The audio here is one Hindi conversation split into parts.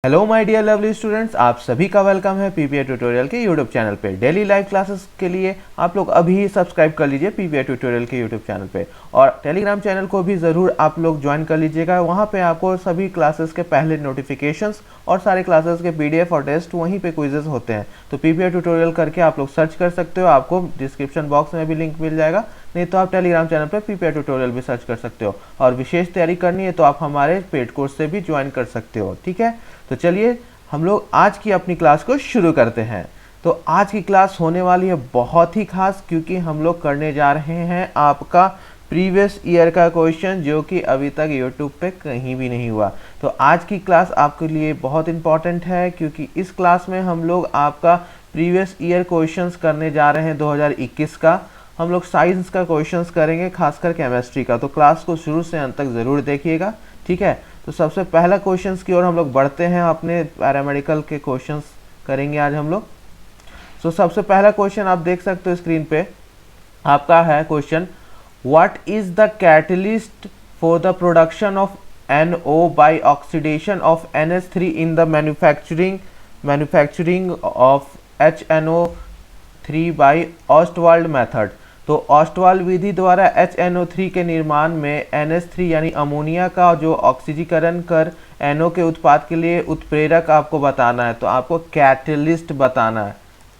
Hello my dear lovely students, आप सभी का वेलकम है पीपीआई ट्यूटोरियल के यूट्यूब चैनल पे। डेली लाइव क्लासेस के लिए आप लोग अभी सब्सक्राइब कर लीजिए पीपीआई ट्यूटोरियल के यूट्यूब चैनल पे, और टेलीग्राम चैनल को भी ज़रूर आप लोग ज्वाइन कर लीजिएगा। वहाँ पे आपको सभी क्लासेस के पहले नोटिफिकेशंस और सारे क्लासेस के पीडीएफ और टेस्ट वहीं पे क्विजेस होते हैं। तो पीपीआई ट्यूटोरियल करके आप लोग सर्च कर सकते हो, आपको डिस्क्रिप्शन बॉक्स में भी लिंक मिल जाएगा, नहीं तो आप टेलीग्राम चैनल पर पीपीआई ट्यूटोरियल भी सर्च कर सकते हो। और विशेष तैयारी करनी है तो आप हमारे पेड कोर्स से भी ज्वाइन कर सकते हो। ठीक है, तो चलिए हम लोग आज की अपनी क्लास को शुरू करते हैं। तो आज की क्लास होने वाली है बहुत ही खास, क्योंकि हम लोग करने जा रहे हैं आपका प्रीवियस ईयर का क्वेश्चन, जो कि अभी तक यूट्यूब पे कहीं भी नहीं हुआ। तो आज की क्लास आपके लिए बहुत इंपॉर्टेंट है, क्योंकि इस क्लास में हम लोग आपका प्रीवियस ईयर क्वेश्चंस करने जा रहे हैं 2021 का। हम लोग साइंस का क्वेश्चंस करेंगे, खासकर केमिस्ट्री का। तो क्लास को शुरू से अंत तक ज़रूर देखिएगा। ठीक है, तो सबसे पहला क्वेश्चंस की ओर हम लोग बढ़ते हैं। अपने पैरामेडिकल के क्वेश्चंस करेंगे आज हम लोग। सो सबसे पहला क्वेश्चन आप देख सकते हो स्क्रीन पे, आपका है question, what is the catalyst for the production of NO by oxidation of NH3 in the manufacturing of HNO3 by Ostwald method. तो ऑस्टवाल्ड विधि द्वारा HNO3 के निर्माण में NH3 यानी अमोनिया का जो ऑक्सीजीकरण कर NO के उत्पाद के लिए उत्प्रेरक आपको बताना है। तो आपको कैटलिस्ट बताना है,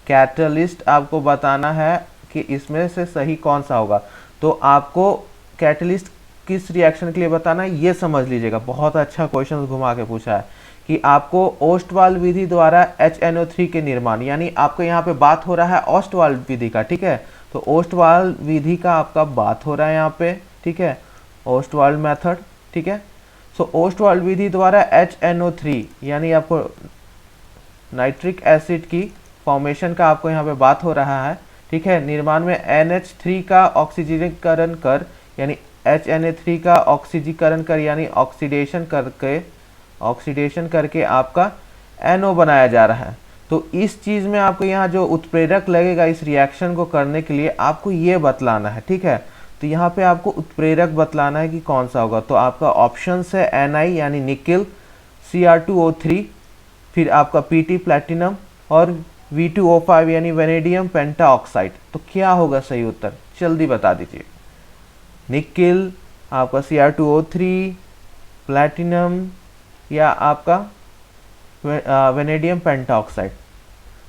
कैटलिस्ट आपको बताना है कि इसमें से सही कौन सा होगा। तो आपको कैटलिस्ट किस रिएक्शन के लिए बताना है ये समझ लीजिएगा। बहुत अच्छा क्वेश्चन घुमा के पूछा है कि आपको ऑस्टवाल्ड विधि द्वारा HNO3 के निर्माण, यानी आपको यहाँ पे बात हो रहा है ऑस्टवाल्ड विधि का। ठीक है, तो ऑस्टवाल्ड विधि का आपका बात हो रहा है यहाँ पे। ठीक है, ऑस्टवाल्ड मेथड। ठीक है, सो ऑस्टवाल्ड विधि द्वारा HNO3 यानी आपको नाइट्रिक एसिड की फॉर्मेशन का आपको यहाँ पे बात हो रहा है। ठीक है, निर्माण में NH3 का ऑक्सीजीकरण कर यानी HNA3 का ऑक्सीजीकरण कर यानी ऑक्सीडेशन करके आपका NO बनाया जा रहा है। तो इस चीज़ में आपको यहाँ जो उत्प्रेरक लगेगा इस रिएक्शन को करने के लिए आपको ये बतलाना है। ठीक है, तो यहाँ पे आपको उत्प्रेरक बतलाना है कि कौन सा होगा। तो आपका ऑप्शन है Ni यानी निकिल, Cr2O3, फिर आपका Pt प्लैटिनम, और V2O5 यानी वेनेडियम पेंटाऑक्साइड। तो क्या होगा सही उत्तर, जल्दी बता दीजिए। निकिल, आपका Cr2O3, प्लैटिनम, या आपका वेनेडियम पेंटाऑक्साइड।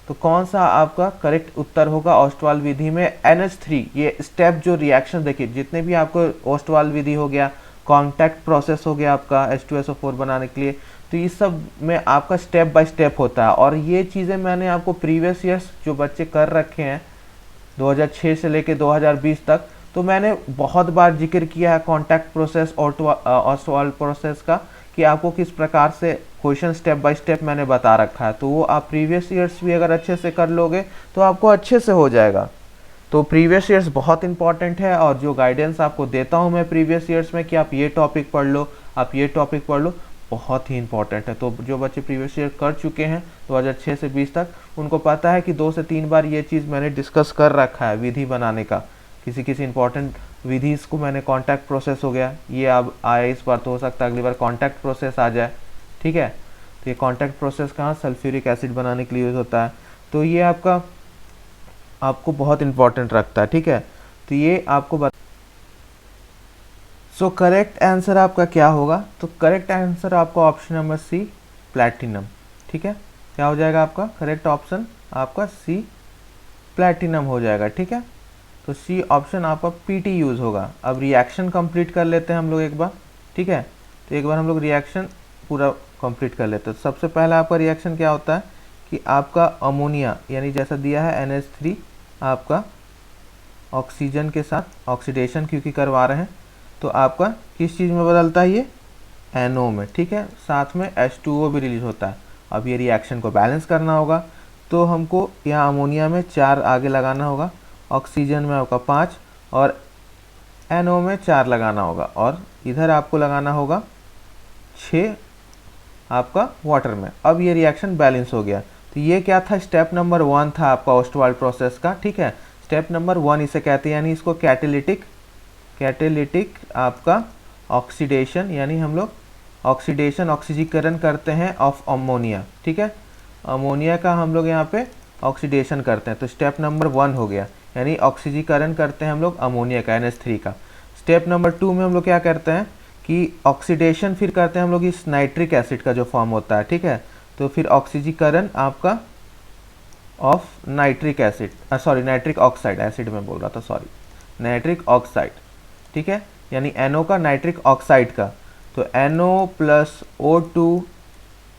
तो कौन सा आपका करेक्ट उत्तर होगा ऑस्टवाल्ड विधि में NH3। ये स्टेप जो रिएक्शन देखिए, जितने भी आपको ऑस्टवाल्ड विधि हो गया, कांटेक्ट प्रोसेस हो गया आपका H2SO4 बनाने के लिए, तो इस सब में आपका स्टेप बाय स्टेप होता है। और ये चीज़ें मैंने आपको प्रीवियस ईयर्स जो बच्चे कर रखे हैं 2006 से लेके 2020 तक, तो मैंने बहुत बार जिक्र किया है कॉन्टैक्ट प्रोसेस और ऑस्टवाल्ड प्रोसेस का, कि आपको किस प्रकार से क्वेश्चन स्टेप बाय स्टेप मैंने बता रखा है। तो वो आप प्रीवियस ईयर्स भी अगर अच्छे से कर लोगे तो आपको अच्छे से हो जाएगा। तो प्रीवियस ईयर्स बहुत इंपॉर्टेंट है, और जो गाइडेंस आपको देता हूँ मैं प्रीवियस ईयर्स में कि आप ये टॉपिक पढ़ लो, आप ये टॉपिक पढ़ लो, बहुत ही इंपॉर्टेंट है। तो जो बच्चे प्रीवियस ईयर कर चुके हैं 2006 से 20 तक, उनको पता है कि 2 से 3 बार ये चीज़ मैंने डिस्कस कर रखा है विधि बनाने का। किसी इंपॉर्टेंट विधि को मैंने कॉन्टैक्ट प्रोसेस हो गया, ये अब आया इस बार, तो हो सकता है अगली बार कॉन्टैक्ट प्रोसेस आ जाए। ठीक है, तो ये कॉन्टैक्ट प्रोसेस कहाँ सल्फ्यूरिक एसिड बनाने के लिए यूज़ होता है। तो ये आपको बहुत इंपॉर्टेंट रखता है। ठीक है, तो ये आपको सो करेक्ट आंसर आपका क्या होगा, तो करेक्ट आंसर आपका ऑप्शन नंबर सी, प्लैटिनम। ठीक है, क्या हो जाएगा आपका करेक्ट ऑप्शन, आपका सी, प्लैटिनम हो जाएगा। ठीक है, तो सी ऑप्शन आपका PT यूज़ होगा। अब रिएक्शन कंप्लीट कर लेते हैं हम लोग एक बार। ठीक है, तो एक बार हम लोग रिएक्शन पूरा कंप्लीट कर लेते हैं। तो सबसे पहला आपका रिएक्शन क्या होता है कि आपका अमोनिया यानी जैसा दिया है NH3 आपका ऑक्सीजन के साथ ऑक्सीडेशन क्योंकि करवा रहे हैं, तो आपका किस चीज़ में बदलता है ये NO में। ठीक है, साथ में H2O भी रिलीज होता है। अब ये रिएक्शन को बैलेंस करना होगा, तो हमको यहाँ अमोनिया में 4 आगे लगाना होगा, ऑक्सीजन में आपका 5, और NO में 4 लगाना होगा, और इधर आपको लगाना होगा 6 आपका वाटर में। अब ये रिएक्शन बैलेंस हो गया। तो ये क्या था, स्टेप नंबर 1 था आपका ऑस्टवाल्ड प्रोसेस का। ठीक है, स्टेप नंबर 1 इसे कहते हैं, यानी इसको कैटेलिटिक आपका ऑक्सीडेशन, यानी हम लोग ऑक्सीडेशन ऑक्सीजीकरण करते हैं ऑफ अमोनिया, ठीक है, अमोनिया का हम लोग यहाँ पे ऑक्सीडेशन करते हैं, तो स्टेप नंबर 1 हो गया, यानी ऑक्सीजीकरण करते हैं हम लोग अमोनिया का NH3 का। स्टेप नंबर 2 में हम लोग क्या करते हैं कि ऑक्सीडेशन फिर करते हैं हम लोग इस नाइट्रिक एसिड का जो फॉर्म होता है, ठीक है, तो फिर ऑक्सीजीकरण आपका of nitric acid, sorry nitric oxide, acid में बोल रहा था, सॉरी, नाइट्रिक ऑक्साइड, ठीक है, यानी NO का नाइट्रिक ऑक्साइड का, तो NO प्लस O2,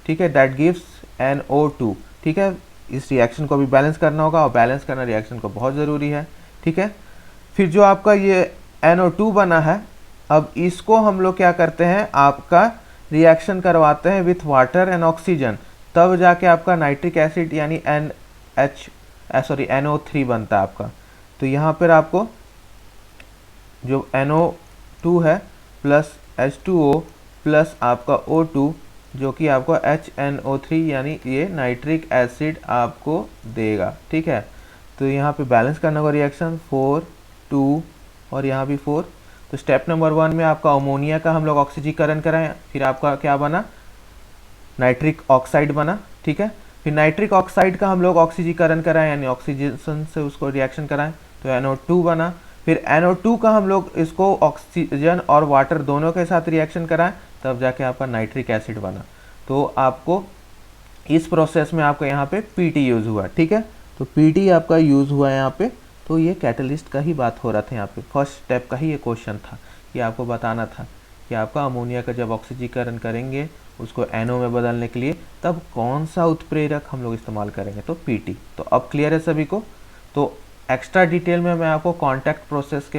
ठीक है, दैट गिव्स NO2, ठीक है। इस रिएक्शन को भी बैलेंस करना होगा और बैलेंस करना रिएक्शन को बहुत ज़रूरी है, ठीक है। फिर जो आपका ये NO2 बना है, अब इसको हम लोग क्या करते हैं, आपका रिएक्शन करवाते हैं विथ वाटर एंड ऑक्सीजन, तब जाके आपका नाइट्रिक एसिड यानी NO3 बनता है आपका। तो यहाँ पर आपको जो NO2 है प्लस H2O प्लस आपका O2 जो कि आपको HNO3 यानी ये नाइट्रिक एसिड आपको देगा, ठीक है। तो यहाँ पे बैलेंस करना होगा रिएक्शन 4 2 और यहाँ भी 4। तो स्टेप नंबर 1 में आपका अमोनिया का हम लोग ऑक्सीजीकरण कराएं, फिर आपका क्या बना, नाइट्रिक ऑक्साइड बना, ठीक है। फिर नाइट्रिक ऑक्साइड का हम लोग ऑक्सीजीकरण कराएं यानी ऑक्सीजन से उसको रिएक्शन कराएं, तो NO2 बना। फिर NO2 का हम लोग इसको ऑक्सीजन और वाटर दोनों के साथ रिएक्शन कराएं, तब जाके आपका नाइट्रिक एसिड बना। तो आपको इस प्रोसेस में आपका यहाँ पे PT यूज़ हुआ, ठीक है, तो PT आपका यूज़ हुआ यहाँ पे। तो ये कैटलिस्ट का ही बात हो रहा था यहाँ पे, फर्स्ट स्टेप का ही ये क्वेश्चन था कि आपको बताना था कि आपका अमोनिया का जब ऑक्सीजीकरण करेंगे उसको NO में बदलने के लिए, तब कौन सा उत्प्रेरक हम लोग इस्तेमाल करेंगे, तो PT। तो अब क्लियर है सभी को। तो एक्स्ट्रा डिटेल में मैं आपको कॉन्टैक्ट प्रोसेस के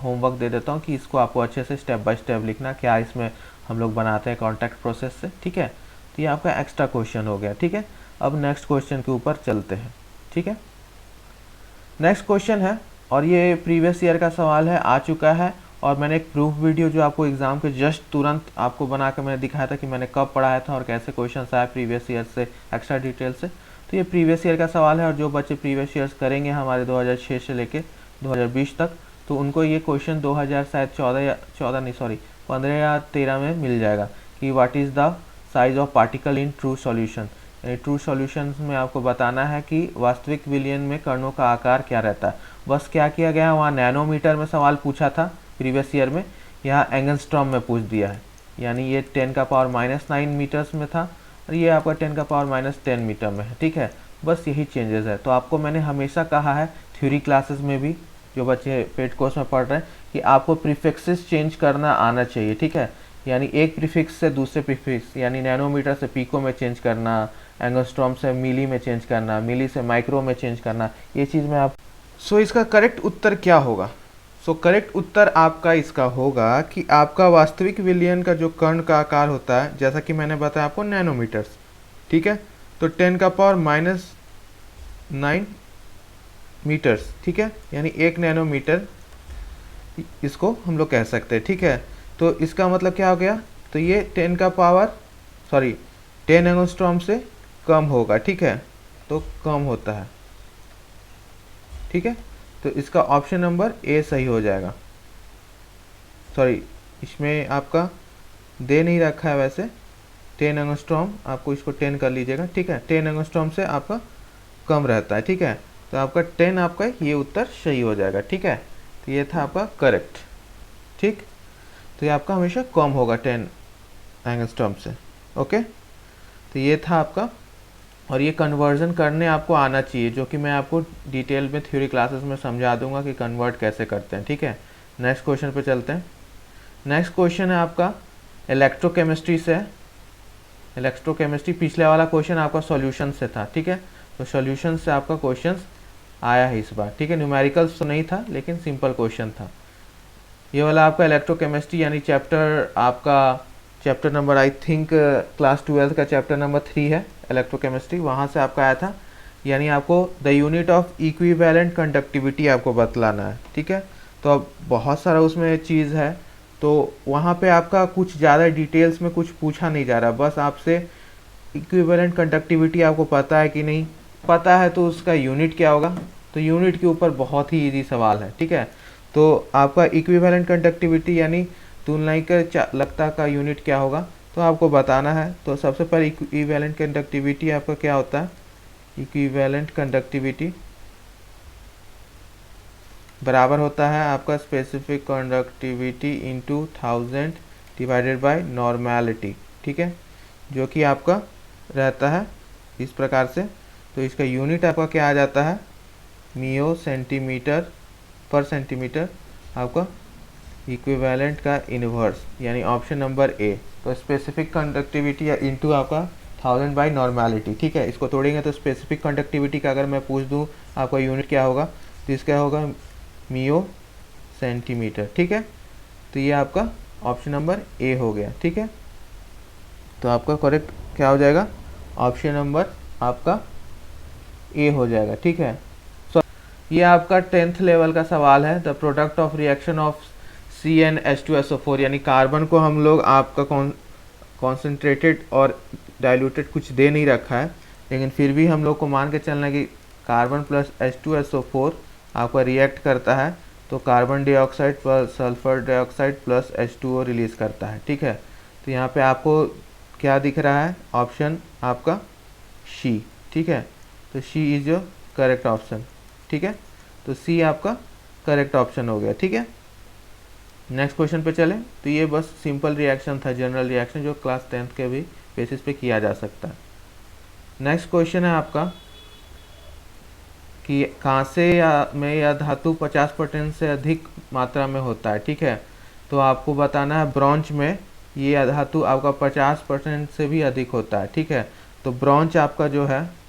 होमवर्क दे देता हूँ कि इसको आपको अच्छे से स्टेप बाय स्टेप लिखना, क्या इसमें हम लोग बनाते हैं कॉन्टैक्ट प्रोसेस से, ठीक है। तो ये आपका एक्स्ट्रा क्वेश्चन हो गया, ठीक है। अब नेक्स्ट क्वेश्चन के ऊपर चलते हैं, ठीक है। नेक्स्ट क्वेश्चन है और ये प्रीवियस ईयर का सवाल है, आ चुका है, और मैंने एक प्रूफ वीडियो जो आपको एग्जाम के जस्ट तुरंत आपको बना कर मैंने दिखाया था कि मैंने कब पढ़ाया था और कैसे क्वेश्चन आए प्रीवियस ईयर से एक्स्ट्रा डिटेल से। तो ये प्रीवियस ईयर का सवाल है और जो बच्चे प्रीवियस ईयर्स करेंगे हमारे 2006 से लेके 2020 तक, तो उनको ये क्वेश्चन 15 या 13 में मिल जाएगा कि what is the size of particle in true solution. यानी ट्रू सॉल्यूशन में आपको बताना है कि वास्तविक विलयन में कणों का आकार क्या रहता है। बस क्या किया गया, वहाँ नैनोमीटर में सवाल पूछा था प्रीवियस ईयर में, यहाँ एंगस्ट्रॉम में पूछ दिया है, यानी ये 10⁻⁹ मीटर्स में था और ये आपका 10⁻⁻10 मीटर में है, ठीक है। बस यही चेंजेस है। तो आपको मैंने हमेशा कहा है थ्योरी क्लासेस में भी, जो बच्चे पेड कोर्स में पढ़ रहे हैं, कि आपको प्रीफिक्सेस चेंज करना आना चाहिए, ठीक है। यानी एक प्रीफिक्स से दूसरे प्रीफिक्स, यानी नैनोमीटर से पिको में चेंज करना, एंगस्ट्रॉम से मिली में चेंज करना, मिली से माइक्रो में चेंज करना, ये चीज़ में आप। सो इसका करेक्ट उत्तर क्या होगा? सो करेक्ट उत्तर आपका इसका होगा कि आपका वास्तविक विलयन का जो कण का आकार होता है, जैसा कि मैंने बताया आपको नैनोमीटर्स, ठीक है, तो 10⁻⁹ मीटर्स, ठीक है, यानी 1 नैनोमीटर इसको हम लोग कह सकते हैं, ठीक है। तो इसका मतलब क्या हो गया, तो ये 10 एंगस्ट्रॉम से कम होगा, ठीक है, तो कम होता है, ठीक है। तो इसका ऑप्शन नंबर ए सही हो जाएगा। सॉरी, इसमें आपका दे नहीं रखा है वैसे, 10 एंगस्ट्रॉम, आपको इसको 10 कर लीजिएगा, ठीक है, 10 एंगस्ट्रॉम से आपका कम रहता है, ठीक है। तो आपका 10 आपका ये उत्तर सही हो जाएगा, ठीक है। तो ये था आपका करेक्ट, ठीक। तो ये आपका हमेशा कम होगा 10 एंगस्ट्रॉम से, ओके। तो ये था आपका, और ये कन्वर्जन करने आपको आना चाहिए, जो कि मैं आपको डिटेल में थ्योरी क्लासेस में समझा दूंगा कि कन्वर्ट कैसे करते हैं, ठीक है। नेक्स्ट क्वेश्चन पे चलते हैं। नेक्स्ट क्वेश्चन है आपका इलेक्ट्रोकेमिस्ट्री से। इलेक्ट्रोकेमिस्ट्री पिछले वाला क्वेश्चन आपका सॉल्यूशन से था, ठीक है, तो सॉल्यूशन से आपका क्वेश्चन आया है इस बार, ठीक है। न्यूमेरिकल्स तो नहीं था लेकिन सिंपल क्वेश्चन था। ये वाला आपका इलेक्ट्रोकेमिस्ट्री यानी chapter number I think class 12 का चैप्टर नंबर 3 है इलेक्ट्रोकेमिस्ट्री, वहाँ से आपका आया था। यानी आपको the unit of equivalent conductivity आपको बतलाना है, ठीक है। तो अब बहुत सारा उसमें चीज़ है, तो वहाँ पे आपका कुछ ज़्यादा डिटेल्स में कुछ पूछा नहीं जा रहा, बस आपसे इक्विवेलेंट कंडक्टिविटी आपको पता है कि नहीं, पता है तो उसका यूनिट क्या होगा। तो यूनिट के ऊपर बहुत ही इजी सवाल है, ठीक है। तो आपका इक्विवेलेंट कंडक्टिविटी यानी तुलनायिक लगता का यूनिट क्या होगा, तो आपको बताना है। तो सबसे पहले इक्विवेलेंट कंडक्टिविटी आपका क्या होता है, इक्विवेलेंट कंडक्टिविटी बराबर होता है आपका specific conductivity into 1000 divided by normality, ठीक है, जो कि आपका रहता है इस प्रकार से। तो इसका यूनिट आपका क्या आ जाता है, मियो सेंटीमीटर पर सेंटीमीटर, आपका इक्विवेलेंट का इन्वर्स, यानी ऑप्शन नंबर ए। तो स्पेसिफिक कंडक्टिविटी या इंटू आपका 1000 बाई नॉर्मेलिटी, ठीक है। इसको तोड़ेंगे तो स्पेसिफिक कंडक्टिविटी का अगर मैं पूछ दूँ आपका यूनिट क्या होगा, तो इसका होगा मियो सेंटीमीटर, ठीक है। तो ये आपका ऑप्शन नंबर ए हो गया, ठीक है। तो आपका करेक्ट क्या हो जाएगा, ऑप्शन नंबर आपका ए हो जाएगा, ठीक है। सो ये आपका 10th लेवल का सवाल है। The product of reaction of CnH2SO4, यानी कार्बन को हम लोग आपका कॉन्सेंट्रेटेड और डाइल्यूटेड कुछ दे नहीं रखा है, लेकिन फिर भी हम लोग को मान के चलना कि कार्बन प्लस H2SO4 आपका रिएक्ट करता है तो carbon dioxide plus sulphur dioxide plus H2O release करता है, ठीक है। तो यहाँ पे आपको क्या दिख रहा है, ऑप्शन आपका सी, ठीक है। तो सी इज योर करेक्ट ऑप्शन, ठीक है। तो सी आपका करेक्ट ऑप्शन हो गया, ठीक है। नेक्स्ट क्वेश्चन पे चलें। तो ये बस सिंपल रिएक्शन था, जनरल रिएक्शन, जो क्लास 10th के भी बेसिस पे किया जा सकता है। नेक्स्ट क्वेश्चन है आपका कि कांसे में यह धातु 50% से अधिक मात्रा में होता है, ठीक है। तो आपको बताना है ब्रॉन्ज में ये धातु आपका 50% से भी अधिक होता है, ठीक है। तो ब्रॉन्ज आपका जो है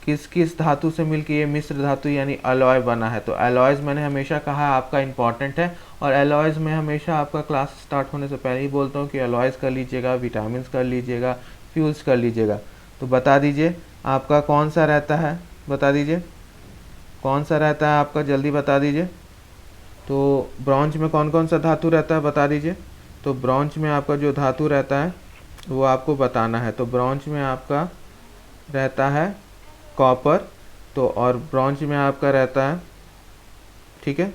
किस किस धातु से मिलकर ये मिश्र धातु यानी अलॉय बना है। तो अलॉयज मैंने हमेशा कहा आपका इंपॉर्टेंट है, और अलॉयज में हमेशा आपका क्लास स्टार्ट होने से पहले ही बोलता हूँ कि अलॉयज कर लीजिएगा, विटामिन्स कर लीजिएगा, फ्यूल्स कर लीजिएगा। तो बता दीजिए आपका कौन सा रहता है, बता दीजिए कौन सा रहता है आपका, जल्दी बता दीजिए। तो ब्रॉन्ज में कौन कौन सा धातु रहता है, बता दीजिए। तो ब्रॉन्ज में आपका जो धातु रहता है वो आपको बताना है। तो ब्रॉन्ज में आपका रहता है कॉपर, तो और ब्रॉन्ज में आपका रहता है, ठीक है।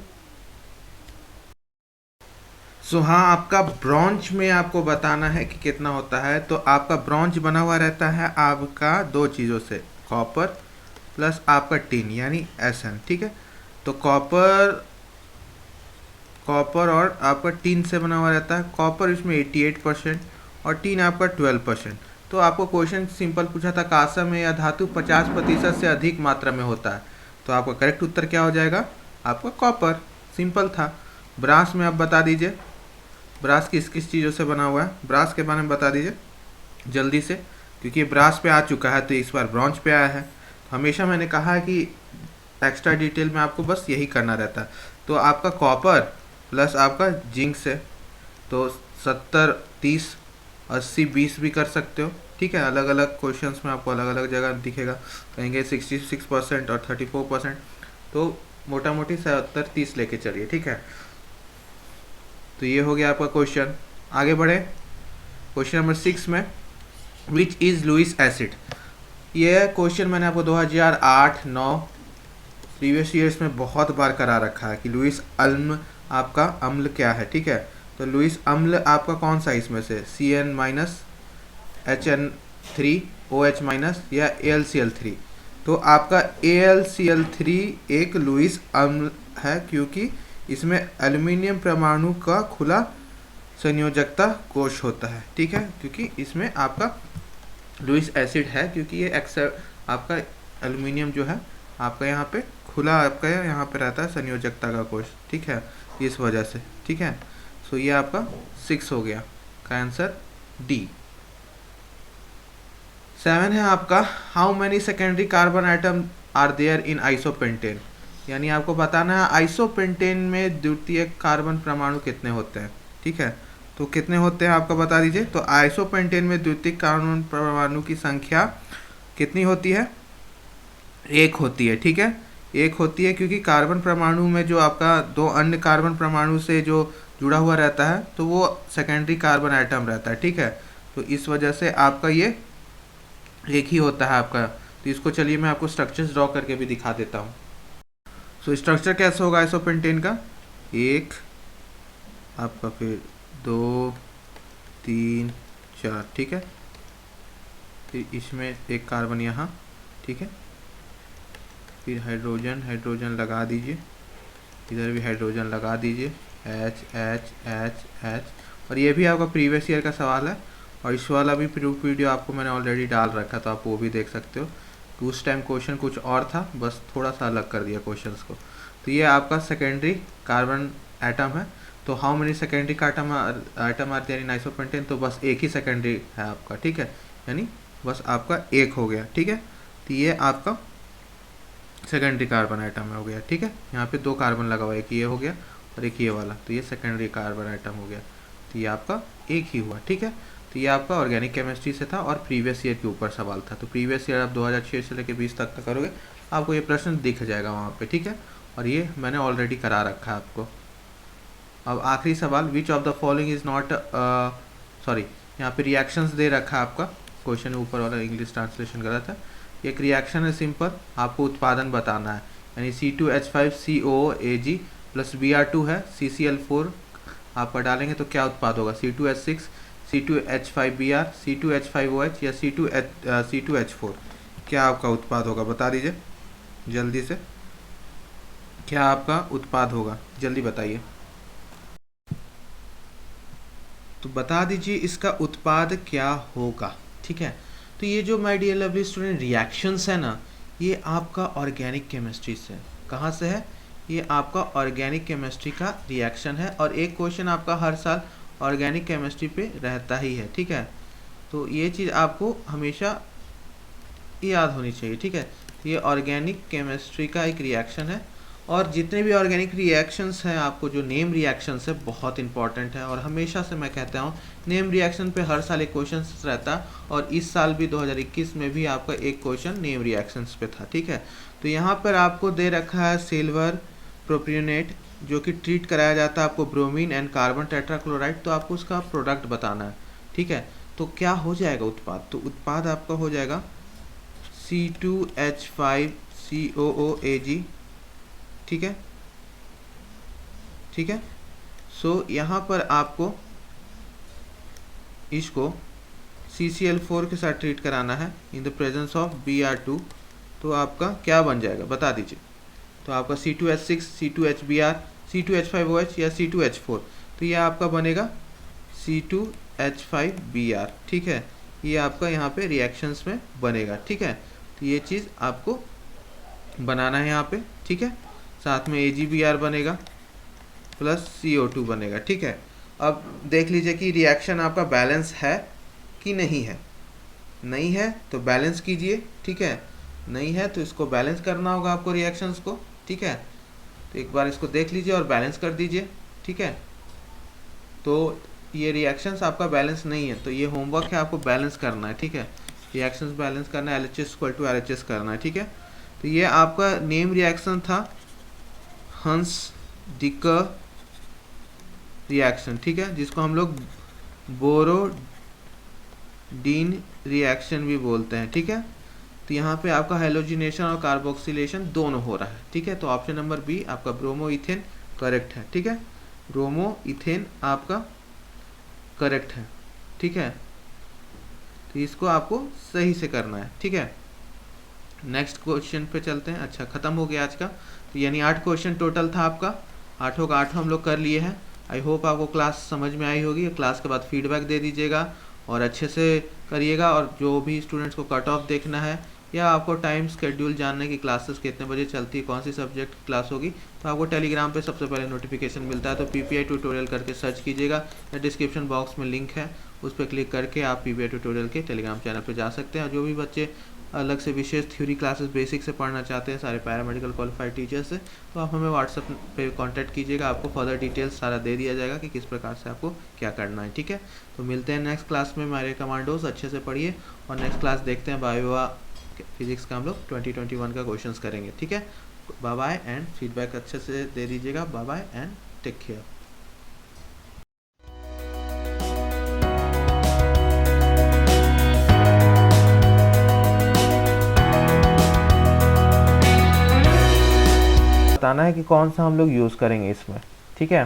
सो हाँ, आपका ब्रॉन्ज में आपको बताना है कि कितना होता है। तो आपका ब्रॉन्ज बना हुआ रहता है आपका दो चीज़ों से, कॉपर प्लस आपका टिन यानी Sn, ठीक है। तो कॉपर और आपका टिन से बना हुआ रहता है। कॉपर इसमें 88% और टिन आपका 12%। तो आपको क्वेश्चन सिंपल पूछा था, कांसा में यह धातु 50% से अधिक मात्रा में होता है। तो आपका करेक्ट उत्तर क्या हो जाएगा, आपका कॉपर, सिंपल था। ब्रास में आप बता दीजिए, ब्रास किस किस चीज़ों से बना हुआ है, ब्रास के बारे में बता दीजिए जल्दी से, क्योंकि ब्रास पे आ चुका है तो इस बार ब्रॉन्ज पे आया है। हमेशा मैंने कहा है कि एक्स्ट्रा डिटेल में आपको बस यही करना रहता है। तो आपका कॉपर प्लस आपका जिंक से, तो 70 30 80 20 भी कर सकते हो, ठीक है। अलग अलग क्वेश्चंस में आपको अलग अलग जगह दिखेगा, कहेंगे 66% और 34%। तो मोटा मोटी 70 30 लेके चलिए, ठीक है। तो ये हो गया आपका क्वेश्चन। आगे बढ़े क्वेश्चन नंबर 6 में, विच इज़ लुईस एसिड। ये क्वेश्चन मैंने आपको 2008-9 प्रीवियस ईयर्स में बहुत बार करा रखा है कि लुईस अम्ल आपका अम्ल क्या है, ठीक है। तो लुईस अम्ल आपका कौन सा इसमें से, CN-HN3OH- या AlCl3। तो आपका AlCl3 एक लुईस अम्ल है, क्योंकि इसमें एल्युमिनियम परमाणु का खुला संयोजकता कोश होता है, ठीक है। क्योंकि इसमें आपका लुईस एसिड है, क्योंकि ये आपका एल्युमिनियम जो है आपका यहाँ पे खुला आपका यहाँ पे रहता है संयोजकता का कोश, ठीक है, इस वजह से, ठीक है। सो ये आपका 6 हो गया, का आंसर डी। 7 है आपका, how many secondary carbon atom are there in isopentane. यानी आपको बताना है आइसोपेंटेन में द्वितीयक कार्बन परमाणु कितने होते हैं, ठीक है। तो कितने होते हैं आपका बता दीजिए। तो आइसोपेंटेन में द्वितीयक कार्बन परमाणु की संख्या कितनी होती है, 1 होती है, ठीक है। 1 होती है, क्योंकि कार्बन परमाणु में जो आपका दो अन्य कार्बन परमाणु से जो जुड़ा हुआ रहता है तो वो सेकेंडरी कार्बन आइटम रहता है, ठीक है। तो इस वजह से आपका ये 1 ही होता है आपका। तो इसको चलिए मैं आपको स्ट्रक्चर्स ड्रॉ करके भी दिखा देता हूँ। सो स्ट्रक्चर कैसे होगा आइसोपेंटेन का, 1 आपका, फिर 2 3 4, ठीक है। फिर इसमें एक कार्बन यहाँ, ठीक है। फिर हाइड्रोजन लगा दीजिए, इधर भी हाइड्रोजन लगा दीजिए, H H H H। और ये भी आपका प्रीवियस ईयर का सवाल है, और इस वाला भी प्रूफ वीडियो आपको मैंने ऑलरेडी डाल रखा, तो आप वो भी देख सकते हो। तो उस टाइम क्वेश्चन कुछ और था, बस थोड़ा सा अलग कर दिया क्वेश्चंस को। तो ये आपका सेकेंडरी कार्बन एटम है। तो how many secondary atom are there in isopentane, तो बस एक ही सेकेंडरी है आपका, ठीक है, यानी बस आपका एक हो गया, ठीक है। तो ये आपका सेकेंडरी कार्बन आइटम हो गया, ठीक है। यहाँ पे 2 कार्बन लगा हुआ है, एक ये हो गया और एक ये वाला, तो ये सेकेंडरी कार्बन आइटम हो गया। तो ये आपका एक ही हुआ, ठीक है। तो ये आपका ऑर्गेनिक केमिस्ट्री से था और प्रीवियस ईयर के ऊपर सवाल था। तो प्रीवियस ईयर आप 2006 से लेकर 20 तक का करोगे, आपको ये प्रश्न दिख जाएगा वहाँ पे, ठीक है। और ये मैंने ऑलरेडी करा रखा है आपको। अब आखिरी सवाल, which of the following is not, sorry, यहाँ पे रिएक्शंस दे रखा है आपका, क्वेश्चन ऊपर वाला इंग्लिश ट्रांसलेशन करा था। एक रिएक्शन है सिंपल, आपको उत्पादन बताना है, यानी C2H5COOAg प्लस Br2 है, CCl4 आपका डालेंगे तो क्या उत्पाद होगा, C2H6, C2H5Br, C2H5OH या C2H4, क्या आपका उत्पाद होगा, बता दीजिए जल्दी से, क्या आपका उत्पाद होगा, जल्दी बताइए। तो बता दीजिए इसका उत्पाद क्या होगा, ठीक है। तो ये जो my dear lovely student reactions है ना, ये आपका ऑर्गेनिक केमिस्ट्री से, कहाँ से है, ये आपका ऑर्गेनिक केमिस्ट्री का रिएक्शन है। और एक क्वेश्चन आपका हर साल ऑर्गेनिक केमिस्ट्री पे रहता ही है, ठीक है। तो ये चीज़ आपको हमेशा याद होनी चाहिए, ठीक है। ये ऑर्गेनिक केमिस्ट्री का एक रिएक्शन है, और जितने भी ऑर्गेनिक रिएक्शंस हैं, आपको जो नेम रिएक्शंस है बहुत इंपॉर्टेंट है। और हमेशा से मैं कहता हूँ नेम रिएक्शन पे हर साल एक क्वेश्चन रहता है, और इस साल भी 2021 में भी आपका एक क्वेश्चन नेम रिएक्शंस पे था, ठीक है। तो यहाँ पर आपको दे रखा है सिल्वर प्रोपियोनेट, जो कि ट्रीट कराया जाता है आपको ब्रोमीन एंड कार्बन टेट्राक्लोराइड, तो आपको उसका प्रोडक्ट बताना है, ठीक है। तो क्या हो जाएगा उत्पाद, तो उत्पाद आपका हो जाएगा C2H5COOAg, ठीक है, ठीक है। सो यहाँ पर आपको इसको CCl4 के साथ ट्रीट कराना है in the presence of Br2, तो आपका क्या बन जाएगा बता दीजिए। तो आपका C2H6, C2HBr, C2H5OH या C2H4, तो ये आपका बनेगा C2H5Br, ठीक है। ये आपका यहाँ पे रिएक्शंस में बनेगा, ठीक है। तो ये चीज़ आपको बनाना है यहाँ पे, ठीक है। साथ में AgBr बनेगा प्लस CO2 बनेगा, ठीक है। अब देख लीजिए कि रिएक्शन आपका बैलेंस है कि नहीं है, नहीं है तो बैलेंस कीजिए, ठीक है, नहीं है तो इसको बैलेंस करना होगा आपको रिएक्शंस को, ठीक है। तो एक बार इसको देख लीजिए और बैलेंस कर दीजिए, ठीक है। तो ये रिएक्शंस आपका बैलेंस नहीं है, तो ये होमवर्क है, आपको बैलेंस करना है, ठीक है। रिएक्शंस बैलेंस करना है, LHS इक्वल टू LHS करना है, ठीक है। तो ये आपका नेम रिएक्शन था हंस डिकर रिएक्शन, ठीक है, जिसको हम लोग बोरोडीन रिएक्शन भी बोलते हैं, ठीक है। तो यहाँ पे आपका हेलोजिनेशन और कार्बोक्सिलेशन दोनों हो रहा है, ठीक है। तो ऑप्शन नंबर बी आपका ब्रोमो इथेन करेक्ट है, ठीक है। ब्रोमो इथेन आपका करेक्ट है, ठीक है। तो इसको आपको सही से करना है, ठीक है। नेक्स्ट क्वेश्चन पे चलते हैं। अच्छा, खत्म हो गया आज का। तो यानी 8 क्वेश्चन टोटल था आपका, 8 का 8 हम लोग कर लिए हैं। आई होप आपको क्लास समझ में आई होगी। क्लास के बाद फीडबैक दे दीजिएगा और अच्छे से करिएगा। और जो भी स्टूडेंट्स को कट ऑफ देखना है या आपको टाइम स्केड्यूल जानने की क्लासेस कितने बजे चलती है, कौन सी सब्जेक्ट की क्लास होगी, तो आपको टेलीग्राम पे सबसे पहले नोटिफिकेशन मिलता है। तो PPI ट्यूटोरियल करके सर्च कीजिएगा या डिस्क्रिप्शन बॉक्स में लिंक है, उस पर क्लिक करके आप PPI ट्यूटोरियल के टेलीग्राम चैनल पर जा सकते हैं। और जो भी बच्चे अलग से विशेष थ्योरी क्लासेस बेसिक से पढ़ना चाहते हैं सारे पैरामेडिकल क्वालिफाइड टीचर्स से, तो आप हमें व्हाट्सएप पे कांटेक्ट कीजिएगा। आपको फर्दर डिटेल्स सारा दे दिया जाएगा कि किस प्रकार से आपको क्या करना है, ठीक है। तो मिलते हैं नेक्स्ट क्लास में हमारे कमांडोज, अच्छे से पढ़िए। और नेक्स्ट क्लास देखते हैं बायो फिजिक्स का हम लोग 2021 का क्वेश्चंस करेंगे, ठीक है। बाय बाय एंड फीडबैक अच्छे से दे दीजिएगा। Bye bye and take care. बताना है कि कौन सा हम लोग यूज़ करेंगे इसमें, ठीक है।